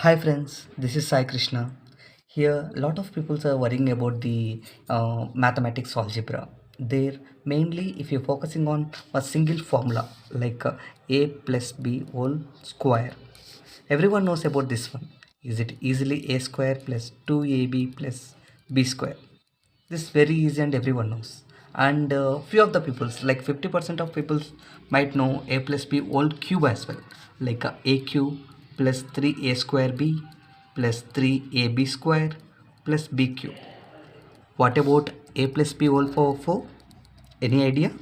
Hi friends, this is Sai Krishna. Here, a lot of people are worrying about the mathematics algebra. There, mainly if you're focusing on a single formula like a plus b whole square. Everyone knows about this one. Is it easily a square plus 2ab plus b square? This is very easy and everyone knows. And few of the peoples, like 50% of people might know a plus b whole cube as well, like a cube plus 3a square b plus 3ab square plus b cube. What about a plus b whole power 4? Any idea?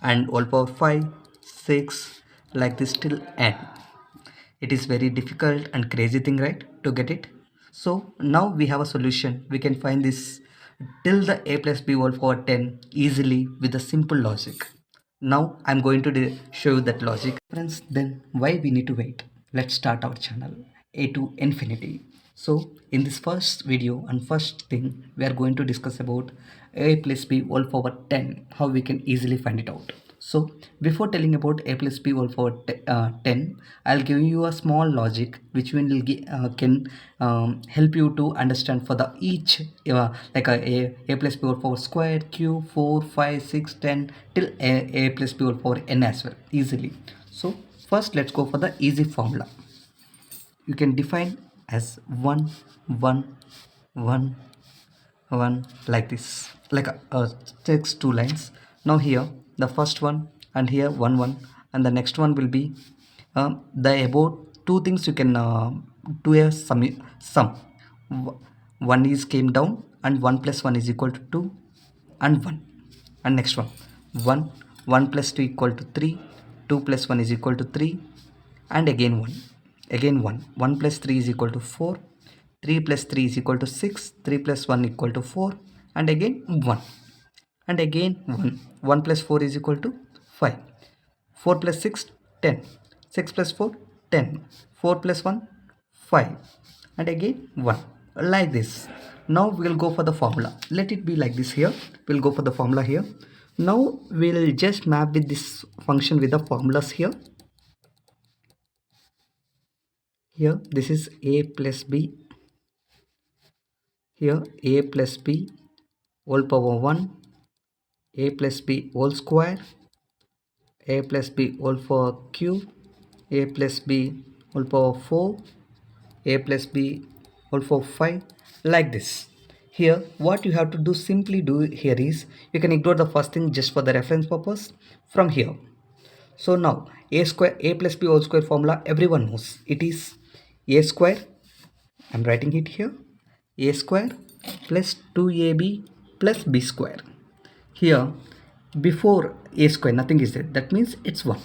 And whole power 5, 6, like this till n. It is very difficult and crazy thing, right, to get it. So now we have a solution. We can find this till the a plus b whole power 10 easily with a simple logic. Now I'm going to show you that logic. Friends, then why we need to wait? Let's start our channel a to infinity. So in this first video and first thing, we are going to discuss about a plus b whole power 10, how we can easily find it out. So before telling about a plus b whole power 10, I'll give you a small logic which will can help you to understand for the each like a plus b whole power square, cube, 4, 5, 6, 10 till a plus b whole power n as well easily. So first let's go for the easy formula. You can define as 1 1 1 1 like this, like takes two lines. Now here the first one and here 1 1, and the next one will be the above two things you can do a sum. One is came down and 1 plus 1 is equal to 2 and 1, and next one 1 1 plus 2 equal to 3, 2 plus 1 is equal to 3, and again 1, again 1 1 plus 3 is equal to 4, 3 plus 3 is equal to 6, 3 plus 1 equal to 4, and again 1, and again 1 1 plus 4 is equal to 5, 4 plus 6 10, 6 plus 4 10, 4 plus 1 5, and again 1, like this. Now we'll go for the formula. Let it be like this. Here we'll go for the formula here. Now we'll just map with this function with the formulas here. Here this is a plus b, here a plus b whole power 1, a plus b whole square, a plus b whole power cube, a plus b whole power 4, a plus b whole power 5, like this. Here what you have to do, simply do here is, you can ignore the first thing just for the reference purpose from here. So now a square, a plus b whole square formula everyone knows. It is a square, I'm writing it here, a square plus 2ab plus b square. Here before a square nothing is there, that means it's 1.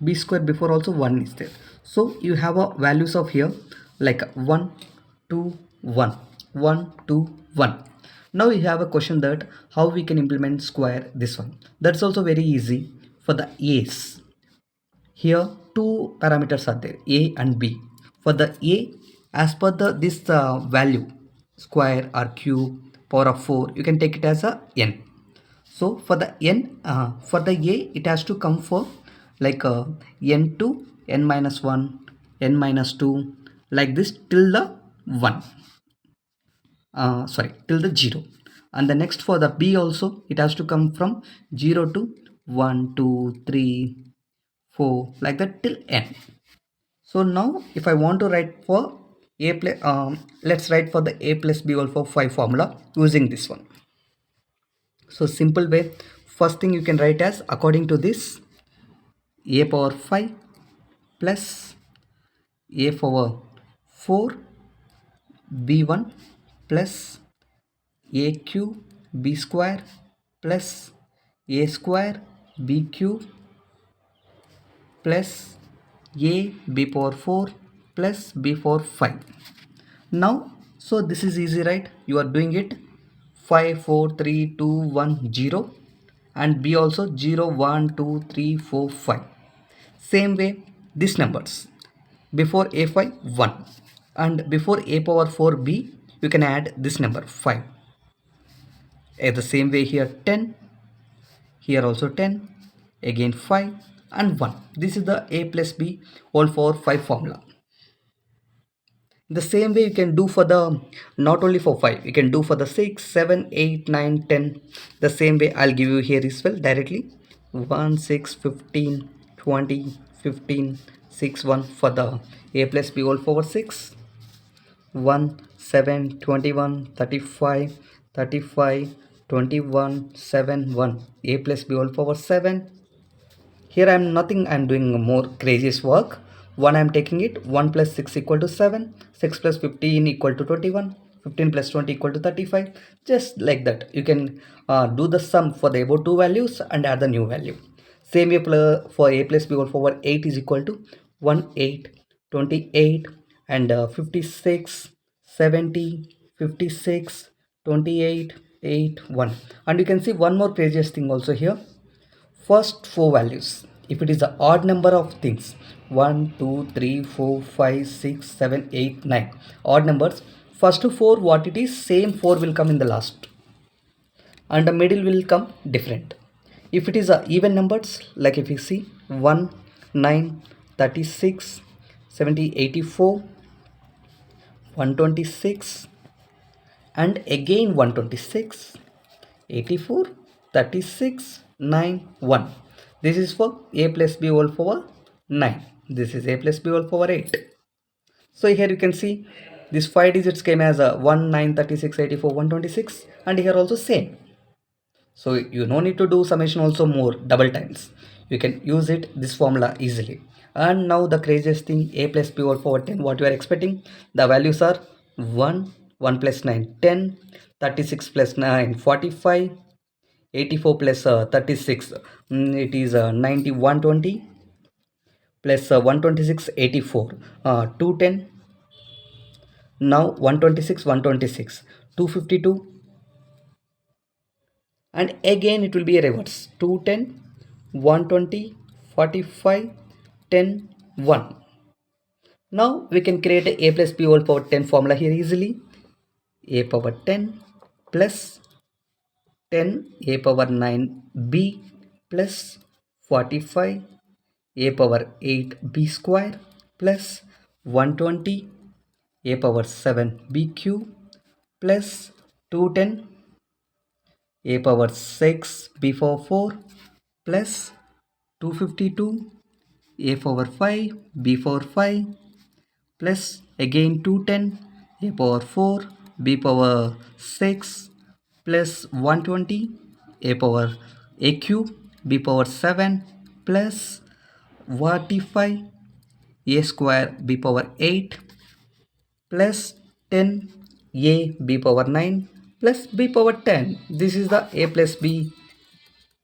B square before also 1 is there. So you have a values of here like 1 2 1 1 2 1. Now you have a question that how we can implement square this one. That's also very easy. For the a's, here two parameters are there, a and b. For the a, as per the this value square or cube power of 4, you can take it as a n. So for the n, for the a, it has to come for like n to n minus 1, n minus 2, like this till the 1, sorry, till the 0. And the next for the b also, it has to come from 0 to 1 2 3 4, like that till n. So now if I want to write for a plus, let's write for the a plus b whole for 5 formula using this one. So simple way, first thing you can write as according to this, a power 5 plus a power 4 b1 plus a cube b square plus a square b cube plus a b power 4 plus b power 5. Now so this is easy, right? You are doing it 5 4 3 2 1 0, and b also 0 1 2 3 4 5. Same way these numbers, before a5 1, and before a power 4b you can add this number 5. The same way here 10, here also 10, again 5 and 1. This is the a plus b whole for 5 formula. The same way you can do for the not only for 5, you can do for the 6, 7, 8, 9, 10. The same way I'll give you here as well directly. 1, 6, 15, 20, 15, 6, 1 for the a plus b whole power 6. 1, 7, 21, 35, 35, 21, 7, 1. A plus b whole power 7. Here I'm nothing, I'm doing more craziest work. 1 I'm taking it, 1 plus 6 equal to 7, 6 plus 15 equal to 21, 15 plus 20 equal to 35. Just like that you can do the sum for the above two values and add the new value. Same way for a plus b whole power 8 is equal to 1, 8, 28 and 56, 70, 56, 28, 8, 1. And you can see one more craziest thing also here. First four values, if it is the odd number of things, 1, 2, 3, 4, 5, 6, 7, 8, 9, odd numbers, first four what it is, same 4 will come in the last and the middle will come different. If it is a even numbers, like if you see 1, 9, 36, 70, 84, 126 and again 126, 84, 36, 9, 1. This is for a plus b whole power 9. This is a plus b whole power 8. So here you can see this 5 digits came as a 1, 9, 36, 84, 126 and here also same. So you no need to do summation also more double times. You can use it this formula easily. And now the craziest thing, a plus b whole power 10, what you are expecting? The values are 1, 1 plus 9, 10, 36 plus 9, 45, 84 plus 36, it is 90, 120 plus 126, 84, 210. Now 126, 126, 252 and again it will be a reverse 210, 120, 45, 10, 1. Now we can create a plus b whole power 10 formula here easily. A power 10 plus 10 a power 9 b plus 45 a power 8 b square plus 120 a power 7 b cube plus 210 a power 6 b power 4 plus 252 a power 5 b power 5 plus again 210 a power 4 b power 6 plus 120 a power a cube b power 7 plus 45 a square b power 8 plus 10 a b power 9 plus b power 10. This is the a plus b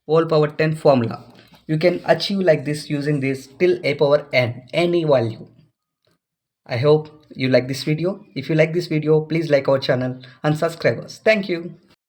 whole power 10 formula. You can achieve like this using this till a power n, any value. I hope you like this video. If you like this video, please like our channel and subscribe us. Thank you.